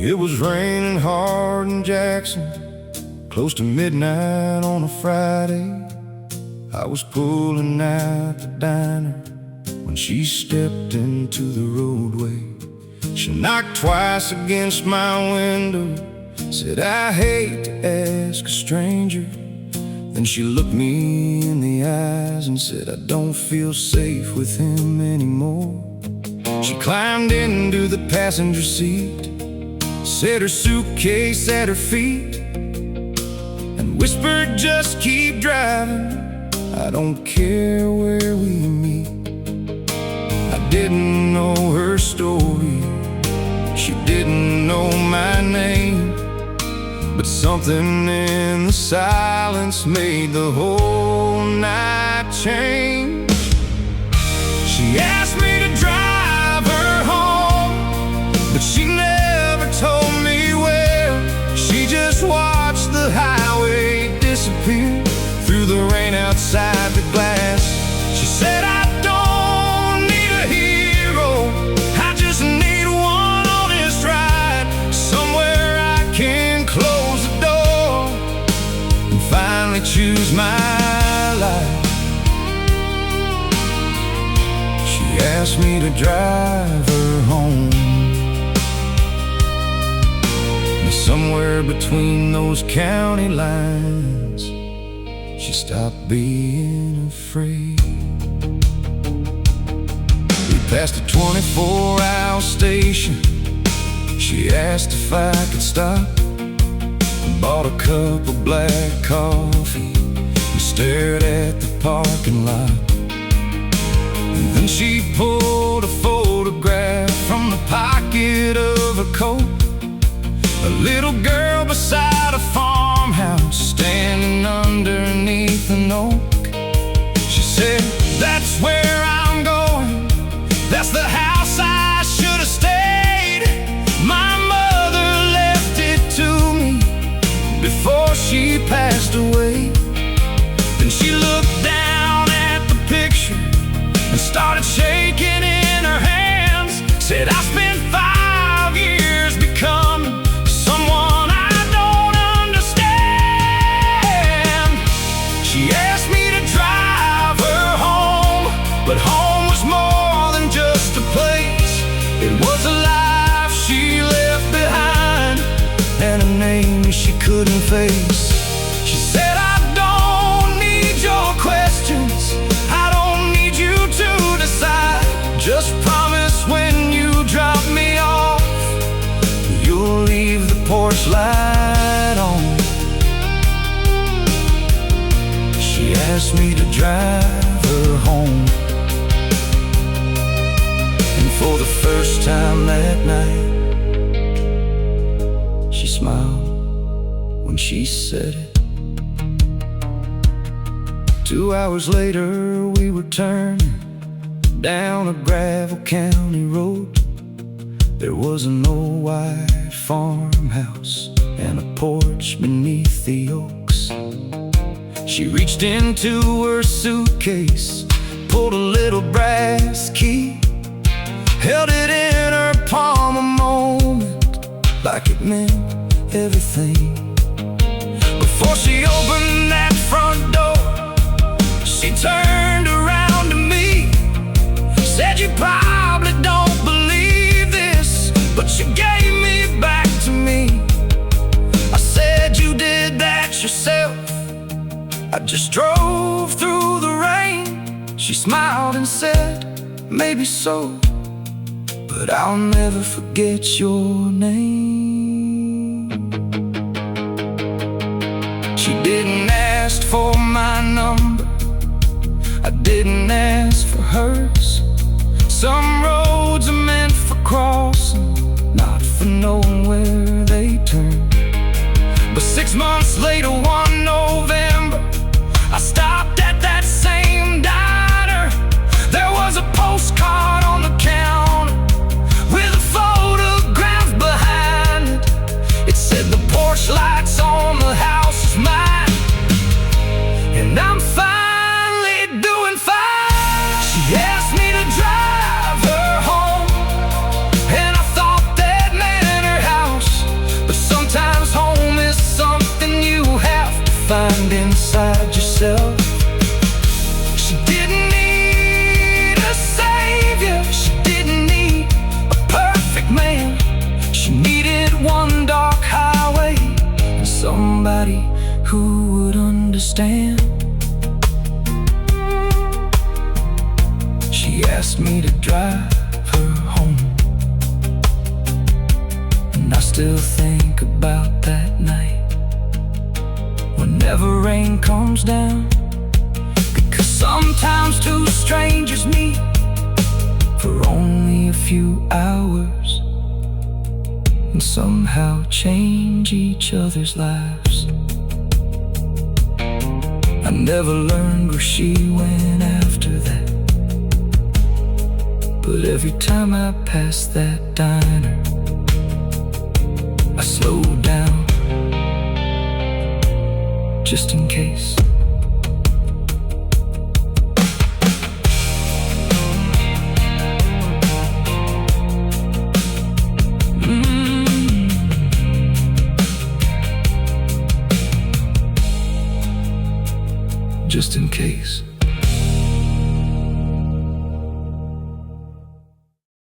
It was raining hard in Jackson, close to midnight on a Friday. I was pulling out the diner when she stepped into the roadway. She knocked twice against my window, said, "I hate to ask a stranger." Then she looked me in the eyes and said, "I don't feel safe with him anymore." She climbed into the passenger seat, set her suitcase at her feet, and whispered, "Just keep driving, I don't care where we meet." I didn't know her story, she didn't know my name, but something in the silence made the whole night change. She asked me to drive her home, but she never told me where. She just watched the highway disappear through the rain outside the glass. She said, "I don't need a hero, I just need one honest ride, somewhere I can close the door and finally choose my life." She asked me to drive her home, and somewhere between those county lines, she stopped being afraid. We passed a 24-hour station. She asked if I could stop. I bought a cup of black coffee and stared at the parking lot. And then she pulled a photograph from the pocket of her coat, a little girl beside a farmhouse standing underneath an oak. She said, "That's where I'm going, that's the house I should have stayed. My mother left it to me before she passed away." Then she looked down at the picture and started shaking in her hands, said, "I spent 5 years becoming someone I don't understand." She asked me to drive her home, but home was more than just a place. It was a life she left behind and a name she couldn't face. She said, "I don't need your questions, I don't need you to decide. Just promise when you drop me off, you'll leave the porch light on." She asked me to drive her home, and for the first time that night, she smiled when she said it. 2 hours later, we were turning down a gravel county road. There was an old white farmhouse and a porch beneath the oaks. She reached into her suitcase, pulled a little brass key, held it in her palm a moment like it meant everything. Before she opened that front door, she turned around to me, said, "You probably don't believe this, but you gave me back to me." I said, "You did that yourself, I just drove through the rain." She smiled and said, "Maybe so, but I'll never forget your name." She didn't ask for my number, I didn't ask for hers. Some roads are meant for crossing, not for knowing where they turn. But 6 months later, one November, I stopped at that same diner. There was a postcard on the counter with a photograph behind it. It said, "The porch lights on the house is mine, and I'm finally doing fine." She asked me to drive her home, and I thought that meant her house. somebody who would understand. She asked me to drive her home, and I still think about that night whenever rain comes down. Because sometimes two strangers meet for only a few hours and somehow change each other's lives. I never learned where she went after that, but every time I pass that diner, I slow down just in case. Just in case.